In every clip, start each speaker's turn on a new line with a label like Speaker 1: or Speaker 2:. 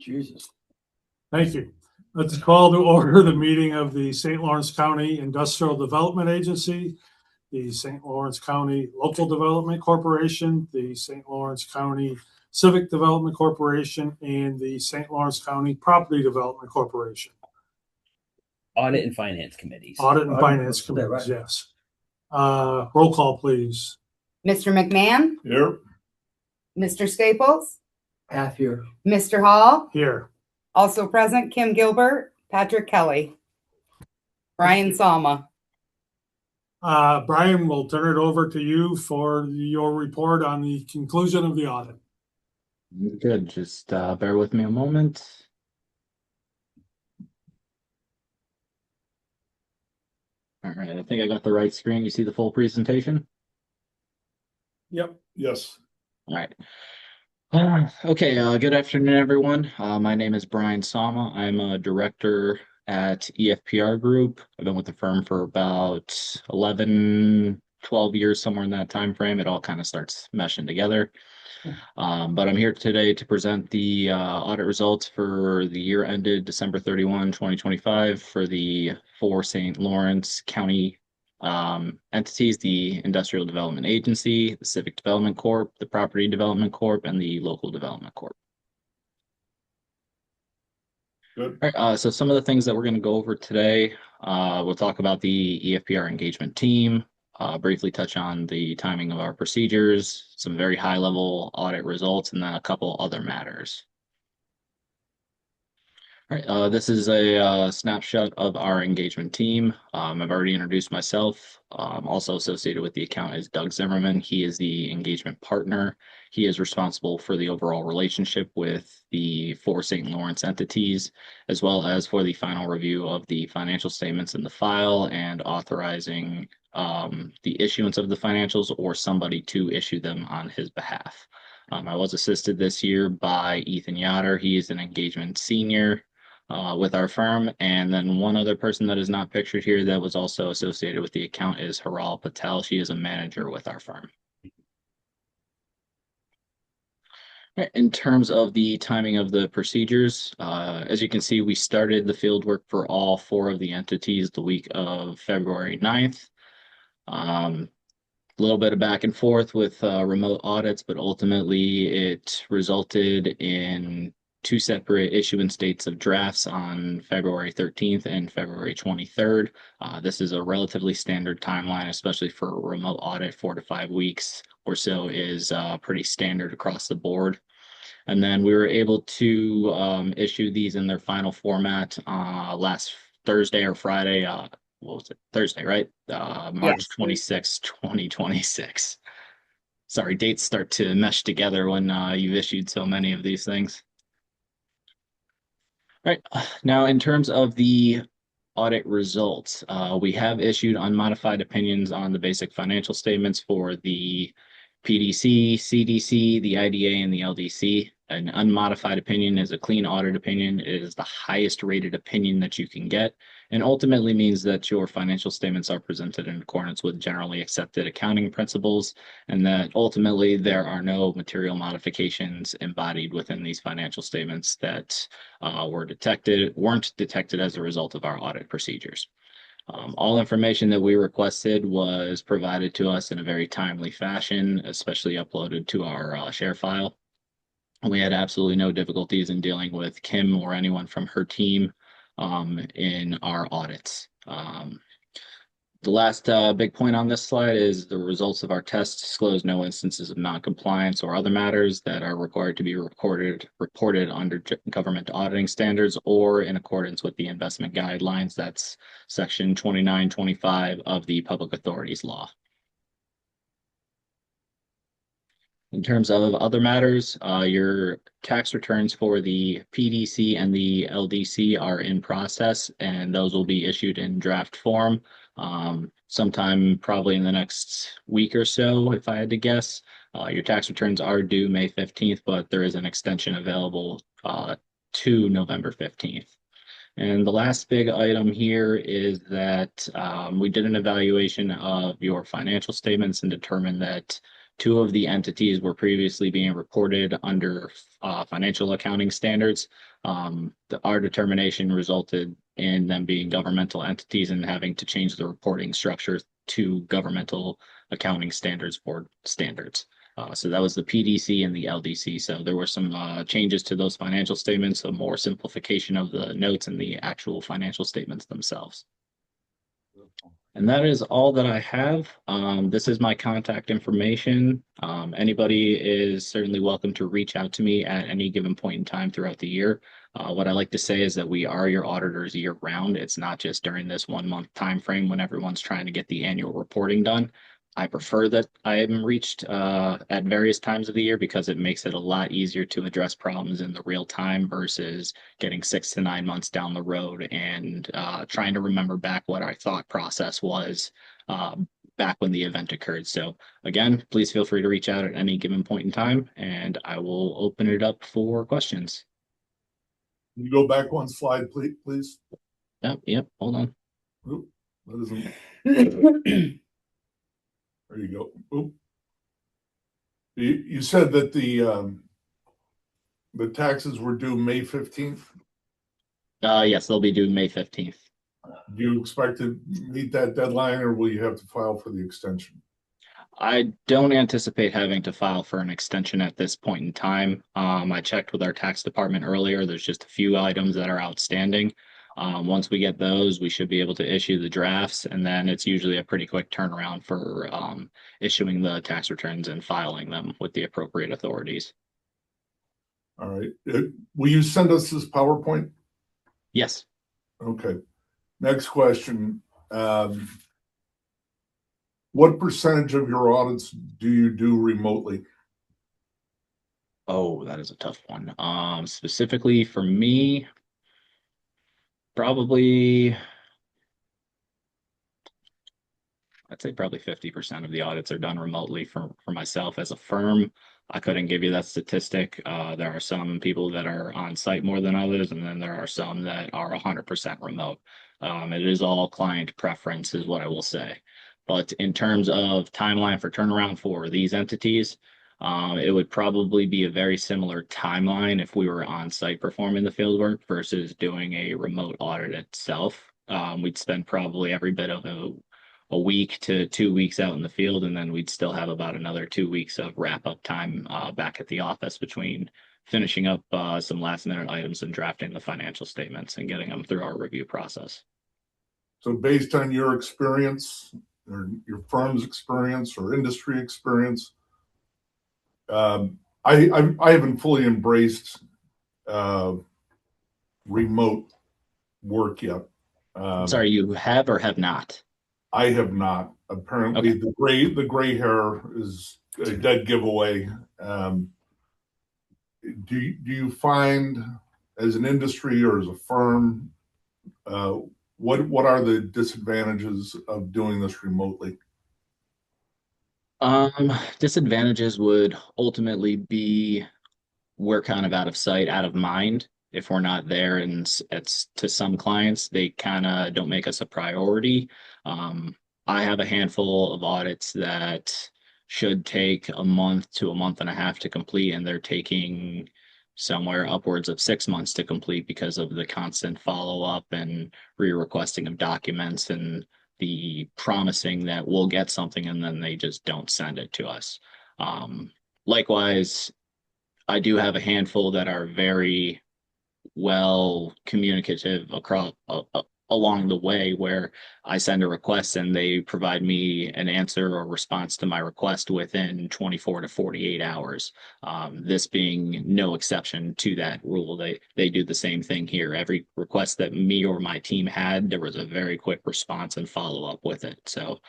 Speaker 1: Jesus.
Speaker 2: Thank you. Let's call to order the meeting of the St. Lawrence County Industrial Development Agency, the St. Lawrence County Local Development Corporation, the St. Lawrence County Civic Development Corporation, and the St. Lawrence County Property Development Corporation.
Speaker 3: Audit and Finance Committees.
Speaker 2: Audit and Finance Committees,
Speaker 1: right.
Speaker 2: yes. Roll call, please.
Speaker 4: Mr. McMahon,
Speaker 2: Here.
Speaker 4: Mr. Staples,
Speaker 1: Half here.
Speaker 4: Mr. Hall,
Speaker 2: Here.
Speaker 4: also present Kim Gilbert, Patrick Kelly, Brian Salma.
Speaker 2: Brian, we'll turn it over to you for your report on the conclusion of the audit.
Speaker 5: Good. Just bear with me a moment. All right. I think I got the right screen. You see the full presentation?
Speaker 2: Yep. Yes.
Speaker 5: All right. Okay. Good afternoon, everyone. My name is Brian Sama. I'm a director at EFPR Group. I've been with the firm for about 11, 12 years, somewhere in that time frame. It all kind of starts meshing together. But I'm here today to present the audit results for the year ended December 31, 2025 for the four St. Lawrence County entities: the Industrial Development Agency, the Civic Development Corp., the Property Development Corp., and the Local Development Corp.
Speaker 2: Good.
Speaker 5: All right, so some of the things that we're going to go over today, we'll talk about the EFPR engagement team, briefly touch on the timing of our procedures, some very high-level audit results, and then a couple other matters. All right, this is a snapshot of our engagement team. I've already introduced myself. Also associated with the account is Doug Zimmerman. He is the engagement partner. He is responsible for the overall relationship with the four St. Lawrence entities, as well as for the final review of the financial statements in the file and authorizing the issuance of the financials or somebody to issue them on his behalf. I was assisted this year by Ethan Yoder. He is an engagement senior with our firm. And then one other person that is not pictured here that was also associated with the account is Haral Patel. She is a manager with our firm. In terms of the timing of the procedures, as you can see, we started the field work for all four of the entities the week of February 9th. A little bit of back and forth with remote audits, but ultimately it resulted in two separate issuance dates of drafts on February 13th and February 23rd. This is a relatively standard timeline, especially for a remote audit. 4 to 5 weeks or so is pretty standard across the board. And then we were able to issue these in their final format last Thursday or Friday. What was it? Thursday, right? March 26, 2026. Sorry, dates start to mesh together when you've issued so many of these things. All right, now in terms of the audit results, we have issued unmodified opinions on the basic financial statements for the PDC, CDC, the IDA, and the LDC. An unmodified opinion is a clean audit opinion. It is the highest rated opinion that you can get, and ultimately means that your financial statements are presented in accordance with generally accepted accounting principles, and that ultimately there are no material modifications embodied within these financial statements that weren't detected as a result of our audit procedures. All information that we requested was provided to us in a very timely fashion, especially uploaded to our share file. We had absolutely no difficulties in dealing with Kim or anyone from her team in our audits. The last big point on this slide is the results of our tests disclose no instances of noncompliance or other matters that are required to be reported under government auditing standards or in accordance with the investment guidelines. That's section 2925 of the Public Authorities Law. In terms of other matters, your tax returns for the PDC and the LDC are in process, and those will be issued in draft form sometime probably in the next week or so, if I had to guess. Your tax returns are due May 15th, but there is an extension available to November 15th. And the last big item here is that we did an evaluation of your financial statements and determined that Two of the entities were previously being reported under financial accounting standards. Our determination resulted in them being governmental entities and having to change the reporting structure to governmental accounting standards board standards. So that was the PDC and the LDC. So there were some changes to those financial statements, a more simplification of the notes and the actual financial statements themselves. And that is all that I have. This is my contact information. Anybody is certainly welcome to reach out to me at any given point in time throughout the year. What I like to say is that we are your auditors year round. It's not just during this 1 month time frame when everyone's trying to get the annual reporting done. I prefer that I am reached at various times of the year because it makes it a lot easier to address problems in the real time versus getting 6 to 9 months down the road and trying to remember back what our thought process was back when the event occurred. So again, please feel free to reach out at any given point in time and I will open it up for questions.
Speaker 1: Can you go back one slide, please?
Speaker 5: Yep, hold on.
Speaker 1: Oop, that isn't. There you go. Oop. You said that the taxes were due May 15th.
Speaker 5: Yes, they'll be due May 15th.
Speaker 1: Do you expect to meet that deadline, or will you have to file for the extension?
Speaker 5: I don't anticipate having to file for an extension at this point in time. I checked with our tax department earlier. There's just a few items that are outstanding. Once we get those, we should be able to issue the drafts, and then it's usually a pretty quick turnaround for issuing the tax returns and filing them with the appropriate authorities.
Speaker 1: All right. Will you send us this PowerPoint?
Speaker 5: Yes.
Speaker 1: Okay. Next question. What percentage of your audits do you do remotely?
Speaker 5: Oh, that is a tough one. Specifically for me, probably, I'd say probably 50% of the audits are done remotely for myself as a firm. I couldn't give you that statistic. There are some people that are on site more than others, and then there are some that are 100% remote. It is all client preference is what I will say. But in terms of timeline for turnaround for these entities, it would probably be a very similar timeline if we were on site performing the field work versus doing a remote audit itself. We'd spend probably every bit of a week to 2 weeks out in the field, and then we'd still have about another 2 weeks of wrap up time back at the office between finishing up some last minute items and drafting the financial statements and getting them through our review process.
Speaker 1: So based on your experience or your firm's experience or industry experience, I haven't fully embraced remote work yet.
Speaker 5: Sorry, you have or have not?
Speaker 1: I have not. Apparently,
Speaker 5: Okay.
Speaker 1: the gray hair is a dead giveaway. Do you find, as an industry or as a firm, what are the disadvantages of doing this remotely?
Speaker 5: Disadvantages would ultimately be we're kind of out of sight, out of mind if we're not there, and it's to some clients they kind of don't make us a priority. I have a handful of audits that should take a month to a month and a half to complete, and they're taking somewhere upwards of 6 months to complete because of the constant follow-up and re-requesting of documents and the promising that we'll get something and then they just don't send it to us. Likewise, I do have a handful that are very well communicative across along the way where I send a request and they provide me an answer or response to my request within 24 to 48 hours. This being no exception to that rule. They do the same thing here. Every request that me or my team had, there was a very quick response and follow up with it. So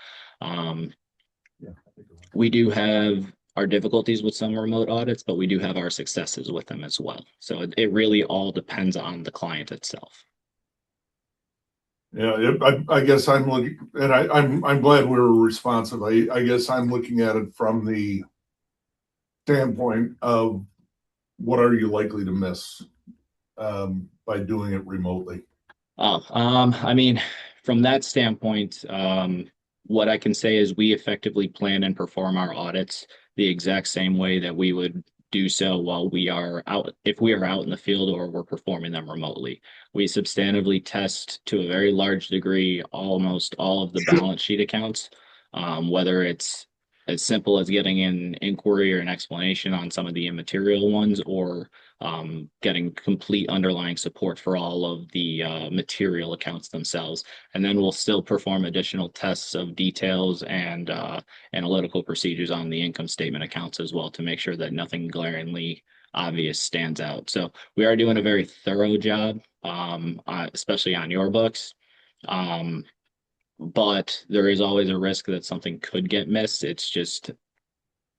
Speaker 5: we do have our difficulties with some remote audits, but we do have our successes with them as well. So it really all depends on the client itself.
Speaker 1: Yeah, I guess I'm looking, and I'm glad we were responsive. I guess I'm looking at it from the standpoint of what are you likely to miss by doing it remotely?
Speaker 5: I mean, from that standpoint, what I can say is we effectively plan and perform our audits the exact same way that we would do so while we are out, if we are out in the field or we're performing them remotely. We substantively test to a very large degree almost all of the balance sheet accounts, whether it's as simple as getting an inquiry or an explanation on some of the immaterial ones, or getting complete underlying support for all of the material accounts themselves. And then we'll still perform additional tests of details and analytical procedures on the income statement accounts as well to make sure that nothing glaringly obvious stands out. So we are doing a very thorough job, especially on your books. But there is always a risk that something could get missed. It's just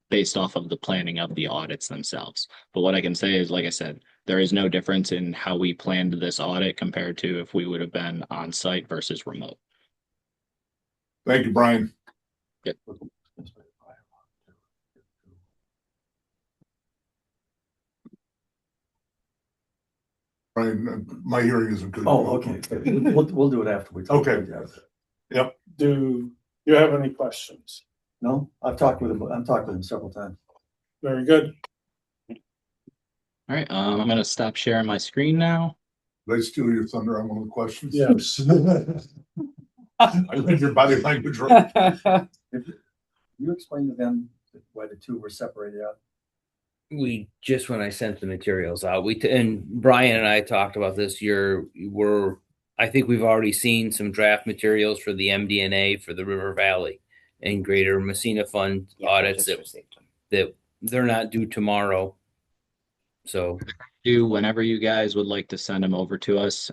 Speaker 5: based off of the planning of the audits themselves. But what I can say is, like I said, there is no difference in how we planned this audit compared to if we would have been on site versus remote.
Speaker 1: Thank you, Brian.
Speaker 5: Yep.
Speaker 1: Brian, my hearing isn't good.
Speaker 6: Oh, okay. We'll do it afterwards.
Speaker 1: Okay.
Speaker 2: Do you have any questions?
Speaker 6: No, I've talked with him. I've talked with him several times.
Speaker 2: Very good.
Speaker 5: All right, I'm going to stop sharing my screen now.
Speaker 1: Did I steal your thunder on one of the questions?
Speaker 2: Yes.
Speaker 1: I read your body language right.
Speaker 6: You explained to them why the two were separated out.
Speaker 3: We just, when I sent the materials out, and Brian and I talked about this. I think we've already seen some draft materials for the MD&A for the River Valley and Greater Messina Fund audits that they're not due tomorrow. So
Speaker 5: Whenever you guys would like to send them over to us,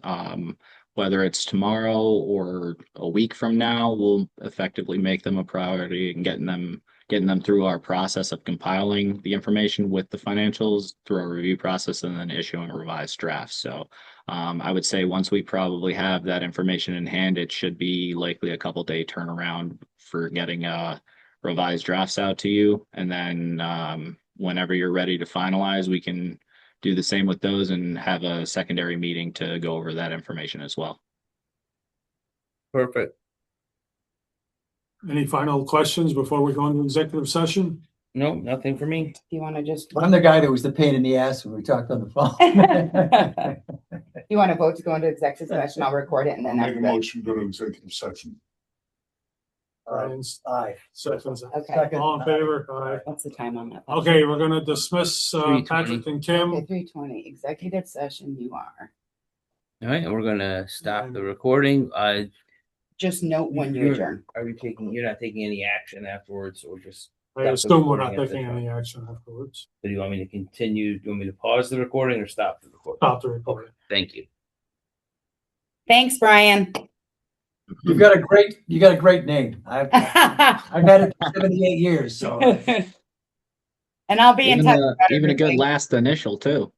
Speaker 5: whether it's tomorrow or a week from now, we'll effectively make them a priority and getting them through our process of compiling the information with the financials through our review process and then issuing a revised draft. So I would say once we probably have that information in hand, it should be likely a couple-day turnaround for getting revised drafts out to you. And then whenever you're ready to finalize, we can do the same with those and have a secondary meeting to go over that information as well.
Speaker 3: perfect.
Speaker 2: Any final questions before we go into executive session?
Speaker 3: No, nothing for me.
Speaker 4: Do you want to just,
Speaker 6: I'm the guy that was the pain in the ass when we talked on the phone.
Speaker 4: you want to vote to go into executive session? I'll record it and
Speaker 1: I'll
Speaker 4: then
Speaker 1: make
Speaker 4: after
Speaker 1: a
Speaker 4: that.
Speaker 1: motion, to go to executive session.
Speaker 2: Brian's
Speaker 6: Aye.
Speaker 2: seconds.
Speaker 4: Okay.
Speaker 6: Second.
Speaker 2: All in favor? Aye.
Speaker 4: What's the time on that?
Speaker 2: Okay, we're gonna dismiss
Speaker 3: 3:20.
Speaker 2: Patrick and Kim.
Speaker 4: Okay, 3:20, executive session you are.
Speaker 3: All right, and we're gonna stop the recording.
Speaker 4: Just note when you
Speaker 3: You're-
Speaker 4: adjourn.
Speaker 3: You're not taking any action afterwards, or just,
Speaker 2: I
Speaker 3: Stop the
Speaker 2: assume we're not
Speaker 3: recording at
Speaker 2: taking
Speaker 3: this
Speaker 2: any action afterwards.
Speaker 3: do you want me to continue? Do you want me to pause the recording or stop the recording?
Speaker 2: Stop the recording.
Speaker 3: Thank you.
Speaker 4: Thanks, Brian.
Speaker 6: You got a great name. I've had it for 78 years, so.
Speaker 4: And I'll be in touch. about
Speaker 5: Even a good
Speaker 4: everything.
Speaker 5: last initial too.